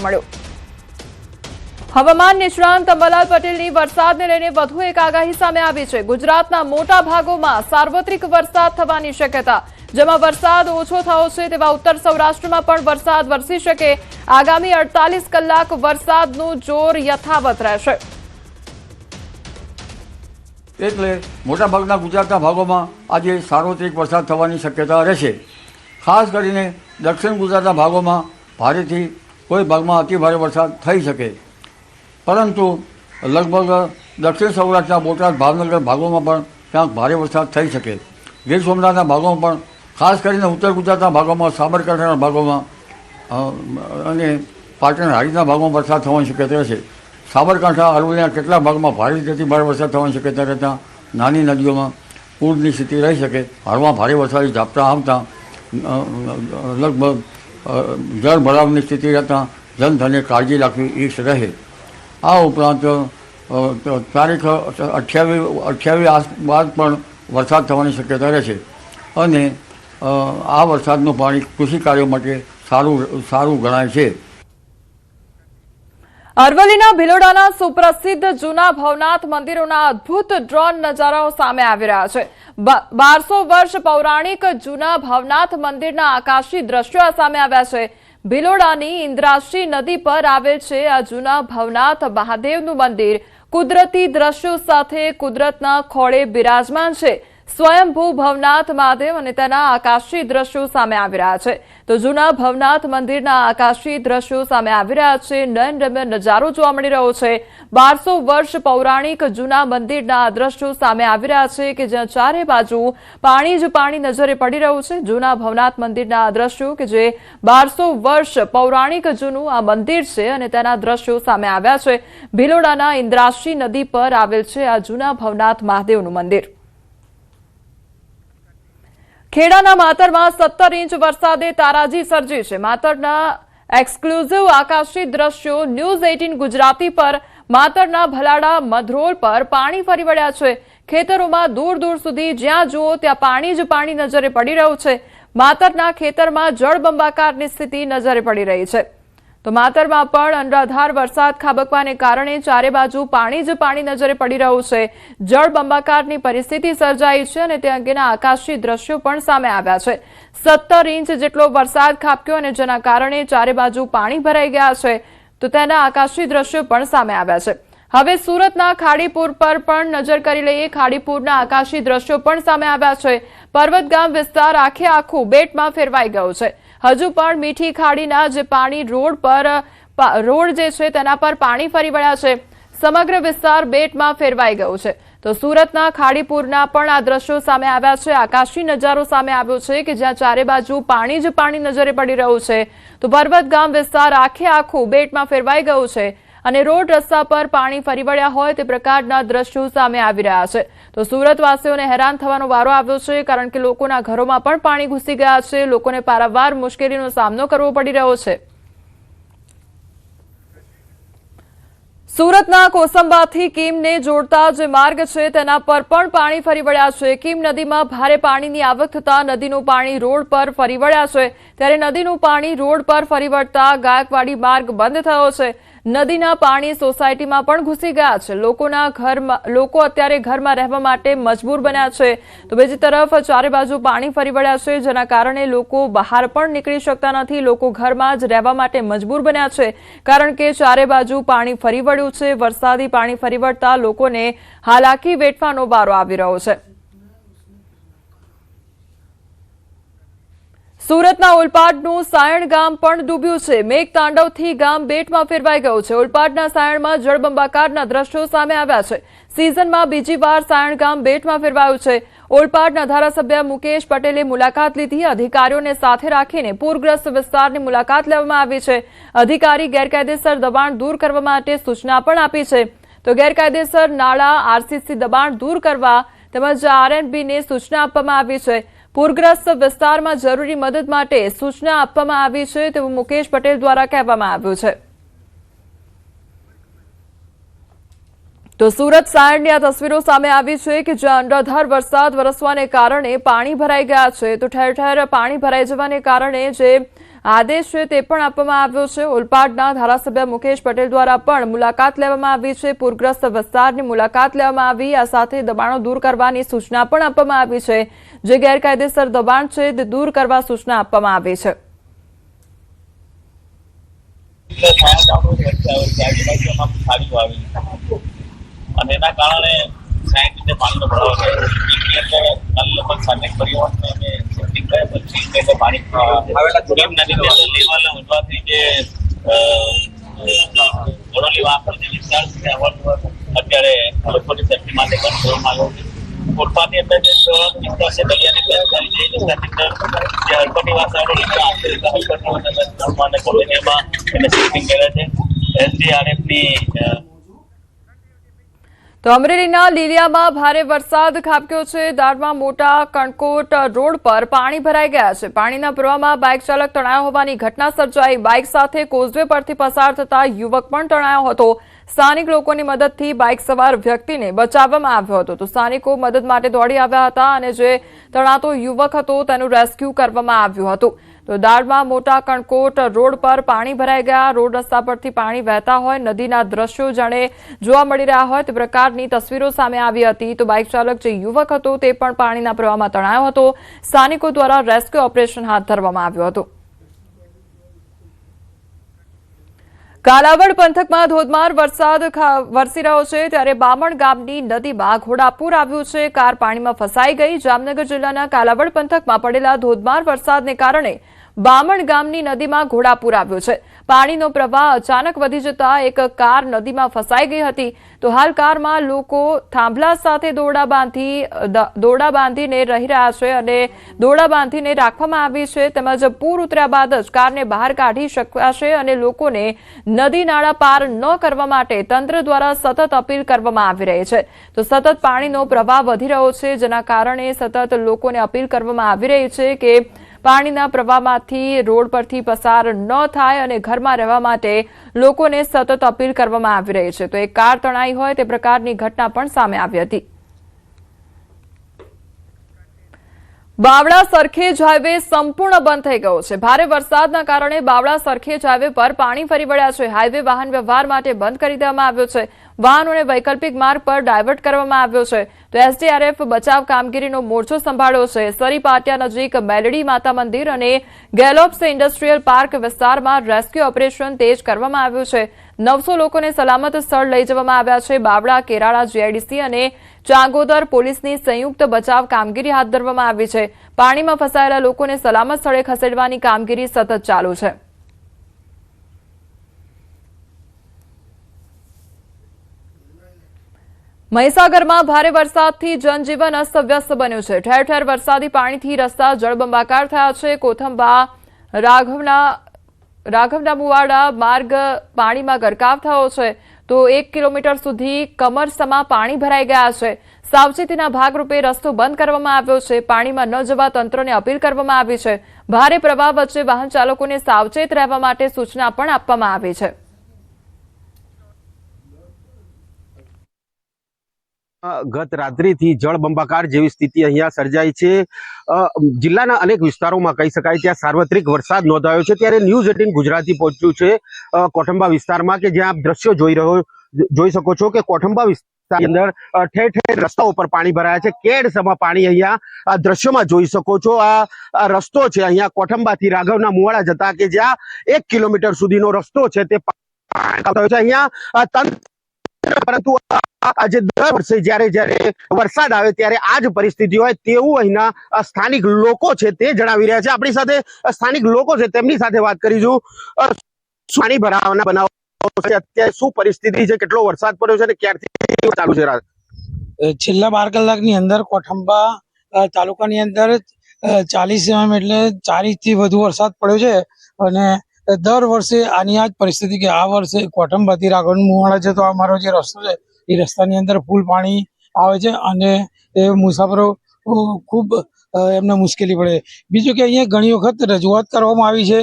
મળ્યો। હવામાન નિષ્ણાંત અંબાલાલ પટેલની વરસાદને લઈને વધુ એક આગાહી સામે આવી છે। ગુજરાતના મોટા ભાગોમાં સાર્વત્રિક વરસાદ થવાની શક્યતા, જેમાં વરસાદ ઓછો થયો છે તેવા ઉત્તર સૌરાષ્ટ્રમાં પણ વરસાદ વરસી શકે। આગામી 48 કલાક વરસાદનું જોર યથાવત રહેશે। એટલે મોટાભાગના ગુજરાતના ભાગોમાં આજે સાર્વત્રિક વરસાદ થવાની શક્યતા રહેશે। ખાસ કરીને દક્ષિણ ગુજરાતના ભાગોમાં ભારેથી કોઈ ભાગમાં અતિભારે વરસાદ થઈ શકે, પરંતુ લગભગ દક્ષિણ સૌરાષ્ટ્રના બોટાદ, ભાવનગર ભાગોમાં પણ ક્યાંક ભારે વરસાદ થઈ શકે। ગીર સોમનાથના ભાગોમાં પણ, ખાસ કરીને ઉત્તર ગુજરાતના ભાગોમાં, સાબરકાંઠાના ભાગોમાં અને પાટણ હારીના ભાગોમાં વરસાદ થવાની શક્યતા રહેશે। સાબરકાંઠા, અરવલ્લીના કેટલાક ભાગમાં ભારેથી અતિભારે વરસાદ થવાની શક્યતા રહેતા નાની નદીઓમાં પૂરની સ્થિતિ રહી શકે। હાલમાં ભારે વરસાદી ઝાપટા આવતા લગભગ જળ ભરાવની સ્થિતિ રહેતા જનધને કાળજી રાખવી ઈચ્છ રહે। આ ઉપરાંત તારીખ 28 બાદ પણ વરસાદ થવાની શક્યતા રહેશે અને આ વરસાદનું પાણી કૃષિ કાર્યો માટે સારું ગણાય છે। અરવલ્લીના ભિલોડાના સુપ્રસિદ્ધ જૂના ભવનાથ મંદિરોના અદભુત ડ્રોન નજારાઓ સામે આવી રહ્યા છે। 1200 વર્ષ પૌરાણિક જૂના ભવનાથ મંદિરના આકાશી દ્રશ્યો સામે આવ્યા છે। ભિલોડાની ઇન્દ્રાશી નદી પર આવેલ છે આ જૂના ભવનાથ મહાદેવનું મંદિર કુદરતી દ્રશ્યો સાથે કુદરતના ખોળે બિરાજમાન છે। સ્વયંભૂ ભવનાથ મહાદેવ અને તેના આકાશી દ્રશ્યો સામે આવી રહ્યા છે। તો જૂના ભવનાથ મંદિરના આકાશી દ્રશ્યો સામે આવી રહ્યા છે। નયનરમ્ય નજારો જોવા મળી રહ્યો છે। 1200 વર્ષ પૌરાણિક જૂના મંદિરના દ્રશ્યો સામે આવી રહ્યા છે કે જ્યાં ચારે બાજુ પાણી જ પાણી નજરે પડી રહ્યું છે। જૂના ભવનાથ મંદિરના દ્રશ્યો કે જે 1200 વર્ષ પૌરાણિક જૂનું આ મંદિર છે અને તેના દ્રશ્યો સામે આવ્યા છે। ભિલોડાના ઇન્દ્રાશી નદી પર આવેલ છે આ જૂના ભવનાથ મહાદેવનું મંદિર। ખેડાના માતરમાં 17 ઇંચ વરસાદે તારાજી સર્જી છે। માતરના એક્સક્લુઝિવ આકાશી દ્રશ્યો ન્યૂઝ 18 ગુજરાતી પર માતરના ભલાડા મધરોલ પર પાણી ફરી વળ્યા છે। ખેતરોમાં દૂર દૂર સુધી જ્યાં જુઓ ત્યાં પાણી જ પાણી નજરે પડી રહ્યું છે। માતરના ખેતરમાં જળબંબાકારની સ્થિતિ નજરે પડી રહી છે। તો માતરમાં પણ અનરાધાર વરસાદ ખાબકવાને કારણે ચારે બાજુ પાણી જ પાણી નજરે પડી રહ્યું છે। જળબંબાકારની પરિસ્થિતિ સર્જાઈ છે અને તે અંગેના આકાશી દ્રશ્યો પણ સામે આવ્યા છે। 17 ઇંચ જેટલો વરસાદ ખાબક્યો અને જેના કારણે ચારે બાજુ પાણી ભરાઈ ગયા છે। તો તેના આકાશી દ્રશ્યો પણ સામે આવ્યા છે। હવે સુરતના ખાડીપુર પર પણ નજર કરી લઈએ। ખાડીપુરના આકાશી દ્રશ્યો પણ સામે આવ્યા છે। પર્વતગામ વિસ્તાર આખે આખું બેટમાં ફેરવાઈ ગયો છે। હજુ પણ મીઠી ખાડીના જે પાણી રોડ જે છે તેના પર પાણી ફરી વળ્યા છે। સમગ્ર વિસ્તાર બેટમાં ફેરવાઈ ગયો છે। તો સુરતના ખાડીપુરના પણ આ દ્રશ્યો સામે આવ્યા છે। આકાશી નજારો સામે આવ્યો છે કે જ્યાં ચારે બાજુ પાણી જ પાણી નજરે પડી રહ્યું છે। તો પર્વતગામ વિસ્તાર આખે આખું બેટમાં ફેરવાઈ ગયું છે અને રોડ રસ્તા પર પાણી ફરી વળ્યા હોય તે પ્રકારના દ્રશ્યો સામે આવી રહ્યા છે। તો સુરતવાસીઓને હેરાન થવાનો વારો આવ્યો છે કારણ કે લોકોના ઘરોમાં પણ પાણી ઘૂસી ગયા છે। લોકોને પારાવાર મુશ્કેલીનો સામનો કરવો પડી રહ્યો છે। સુરતના કોસંબાથી કીમને જોડતા જે માર્ગ છે તેના પર પણ પાણી ફરી વળ્યા છે। કીમ નદીમાં ભારે પાણીની આવક થતા નદીનું પાણી રોડ પર ફરી વળ્યા છે। ત્યારે નદીનું પાણી રોડ પર ફરી વળતા ગાયકવાડી માર્ગ બંધ થયો છે। નદીના પાણી સોસાયટીમાં પણ ઘૂસી ગયા છે। લોકો અત્યારે ઘરમાં રહેવા માટે મજબૂર બન્યા છે। તો બીજી તરફ ચારે બાજુ પાણી ફરી વળ્યા છે જેના કારણે લોકો બહાર પણ નીકળી શકતા નથી। લોકો ઘરમાં જ રહેવા માટે મજબૂર બન્યા છે કારણ કે ચારે બાજુ પાણી ફરી વળ્યું છે। વરસાદી પાણી ફરી વળતા લોકોને હાલાકી વેઠવાનો વારો આવી રહ્યો છે। સુરતના ઓલપાડનું સાયણ ગામ પણ ડૂબ્યું છે। મેઘતાંડવથી ગામ બેટમાં ફેરવાઈ ગયું છે। ઓલપાડના સાયણમાં જળબંબાકારના દ્રશ્યો સામે આવ્યા છે। સિઝનમાં બીજી વાર સાયણ ગામ બેટમાં ફેરવાયું છે। ઓલપાડના ધારાસભ્ય મુકેશ પટેલે મુલાકાત લીધી। અધિકારીઓને સાથે રાખીને પૂરગ્રસ્ત વિસ્તારની મુલાકાત લેવામાં આવી છે। અધિકારી ગેરકાયદેસર દબાણ દૂર કરવા માટે સૂચના પણ આપી છે। તો ગેરકાયદેસર નાળા, આરસીસી દબાણ દૂર કરવા તેમજ આરએનબીને સૂચના આપવામાં આવી છે। પૂરગ્રસ્ત વિસ્તારમાં જરૂરી મદદ માટે સૂચના આપવામાં આવી છે તેવું મુકેશ પટેલ દ્વારા કહેવામાં આવ્યું છે। તો સુરત શહેરની આ તસવીરો સામે આવી છે કે જ્યાં અનરાધાર વરસાદ વરસવાને કારણે પાણી ભરાઈ ગયા છે. તો ઠેર ઠેર પાણી ભરાઈ જવાને કારણે જે આદેશ છે તે પણ આપવામાં આવ્યો છે. ઓલપાડના ધારાસભ્ય મુકેશ પટેલ દ્વારા પણ મુલાકાત લેવામાં આવી છે. પૂરગ્રસ્ત વિસ્તારની મુલાકાત લેવામાં આવી. આ સાથે દબાણો દૂર કરવાની સૂચના પણ આપવામાં આવી છે. જે ગેરકાયદેસર દબાણ છે તે દૂર કરવા સૂચના આપવામાં આવી છે. અને એના કારણે સાઈડ રીતે પાણીનો ભરાવો થયો. લગભગ 7 પરિવારને અમે સેટિંગ કર્યા પછી પાણી ડેમ નદીને લેવલ વધવાથી જે ગોળોલી વાંકનો જે વિસ્તાર છે અત્યારે લોકોની સેફટી માટે બંધ કરવામાં આવ્યો છે. ફૂટપાથની અંદર જે વિસ્તાર છે દરિયાની અંદર જે હળપતિ વાસાવાળો અને કોલોનીમાં એને સેટિંગ કર્યા છે. SDRFની તો અમરેલીના લીલિયામાં ભારે વરસાદ ખાબક્યો છે. દાડમાં મોટા કણકોટ રોડ પર પાણી ભરાઈ ગયા છે. પાણીના પ્રવાહમાં બાઇક ચાલક તણાયો હોવાની ઘટના સર્જાઈ. બાઇક સાથે કોઝવે પરથી પસાર થતા યુવક પણ તણાયો હતો. સ્થાનિક લોકોની મદદથી બાઇક સવાર વ્યક્તિને બચાવવામાં આવ્યો હતો. તો સ્થાનિકો મદદ માટે દોડી આવ્યા હતા અને જે તણાતો યુવક હતો તેનું રેસ્ક્યુ કરવામાં આવ્યું હતું. તો દાડમાં મોટા કણકોટ રોડ પર પાણી ભરાઈ ગયા. રોડ રસ્તા પરથી પાણી વહેતા હોય નદીના દ્રશ્યો જાણે જોવા મળી રહ્યા હોય તે પ્રકારની તસવીરો સામે આવી હતી. તો બાઇક ચાલક જે યુવક હતો તે પણ પાણીના પ્રવાહમાં તણાયો હતો. સ્થાનિકો દ્વારા રેસ્ક્યુ ઓપરેશન હાથ ધરવામાં આવ્યું હતું. કાલાવડ પંથકમાં ધોધમાર વરસાદ વરસી રહ્યો છે ત્યારે બામણ ગામની નદીમાં ઘોડાપૂર આવ્યું છે. કાર પાણીમાં ફસાઈ ગઈ. જામનગર જિલ્લાના કાલાવડ પંથકમાં પડેલા ધોધમાર વરસાદને કારણે બામણ ગામની નદીમાં ઘોડાપૂર આવ્યું છે. પાણીનો પ્રવાહ અચાનક વધી જતા એક કાર નદીમાં ફસાઈ ગઈ હતી. તો હાલ કારમાં લોકો થાંભલા સાથે દોરડા બાંધીને રહી રહ્યા છે અને દોરડા બાંધીને રાખવામાં આવી છે. તેમજ પૂર ઉતર્યા બાદ જ કારને બહાર કાઢી શકાશે અને લોકોને નદી નાળા પાર ન કરવા માટે તંત્ર દ્વારા સતત અપીલ કરવામાં આવી રહી છે. તો સતત પાણીનો પ્રવાહ વધી રહ્યો છે જેના કારણે સતત લોકોને અપીલ કરવામાં આવી રહી છે કે પાણીના પ્રવાહમાંથી રોડ પરથી પસાર ન થાય અને ઘરમાં રહેવા માટે લોકોને સતત અપીલ કરવામાં આવી રહી છે. તો એક કાર તણાઈ હોય તે પ્રકારની ઘટના પણ સામે આવી હતી. બાવળા સરખેજ હાઈવે સંપૂર્ણ બંધ થઈ ગયો છે. ભારે વરસાદના કારણે બાવળા સરખેજ હાઈવે પર પાણી ફરી વળ્યા છે. હાઈવે વાહન વ્યવહાર માટે બંધ કરી દેવામાં આવ્યો છે. વાહનોને વૈકલ્પિક માર્ગ પર ડાયવર્ટ કરવામાં આવ્યો છે. તો SDRF બચાવ કામગીરીનો મોરચો સંભાળ્યો છે. સરી પાટિયા નજીક મેલડી માતા મંદિર અને ગેલોપ્સ ઇન્ડસ્ટ્રીયલ પાર્ક વિસ્તારમાં રેસ્ક્યુ ઓપરેશન તેજ કરવામાં આવ્યું છે. 900 લોકોને સલામત સ્થળ લઈ જવામાં આવ્યા છે. બાવળા, કેરાળા GIDC અને ચાંગોદર પોલીસની સંયુક્ત બચાવ કામગીરી હાથ ધરવામાં આવી છે. પાણીમાં ફસાયેલા લોકોને સલામત સ્થળે ખસેડવાની કામગીરી સતત ચાલુ છે. મહીસાગરમાં ભારે વરસાદથી જનજીવન અસ્તવ્યસ્ત બન્યું છે. ઠેર ઠેર વરસાદી પાણીથી રસ્તા જળબંબાકાર થયા છે. કોથંબા રાઘવના મુવાડા માર્ગ પાણીમાં ગરકાવ થયો છે. તો 1 કિલોમીટર સુધી કમરસમાં પાણી ભરાઈ ગયા છે. સાવચેતીના ભાગરૂપે રસ્તો બંધ કરવામાં આવ્યો છે. પાણીમાં ન જવા તંત્રને અપીલ કરવામાં આવી છે. ભારે પ્રવાહ વચ્ચે વાહન ચાલકોને સાવચેત રહેવા માટે સૂચના પણ આપવામાં આવી છે. ગત રાત્રિથી જળબંબાકાર જેવી સ્થિતિ અહીંયા સર્જાઈ છે. જિલ્લાના અનેક વિસ્તારોમાં કહી શકાય ત્યાં સાર્વત્રિક વરસાદ નોંધાયો છે. ત્યારે ન્યૂઝ 18 ગુજરાતી પહોંચ્યું છે કોઠંબા વિસ્તારમાં કે જ્યાં આપ દ્રશ્યો જોઈ શકો છો કે કોઠંબા વિસ્તારની અંદર ઠેર ઠેર રસ્તાઓ પર પાણી ભરાયા છે. કેડસમાં પાણી અહીંયા દ્રશ્યોમાં જોઈ શકો છો. આ રસ્તો છે અહીંયા કોઠંબાથી રાઘવના મુવાડા જતા કે જ્યાં 1 કિલોમીટર સુધીનો રસ્તો છે તે અહીંયા પરંતુ આજે દર વર્ષે જ્યારે વરસાદ આવે ત્યારે આ જ પરિસ્થિતિ હોય તેવું અહીંના સ્થાનિક લોકો છે તે જણાવી રહ્યા છે. આપણી સાથે સ્થાનિક લોકો છે તેમની સાથે વાત કરીશું. પાણી ભરાવાના બનાવો અત્યારે શું પરિસ્થિતિ છે, કેટલો વરસાદ પડ્યો છે અને ક્યારથી ચાલુ છે? છેલ્લા 12 કલાકની અંદર કોઠંબા તાલુકાની અંદર 40 mm એટલે 4 ઇંચથી વધુ વરસાદ પડ્યો છે. અને દર વર્ષે આની આ જ પરિસ્થિતિ કે આ વર્ષે કોઠંબાથી રાઘવ મુવાડા જતો અમારો જે રસ્તો છે એ રસ્તાની અંદર ફૂલ પાણી આવે છે અને એ મુસાફરો ખૂબ એમને મુશ્કેલી પડે. બીજું કે અહીંયા ઘણી વખત રજૂઆત કરવામાં આવી છે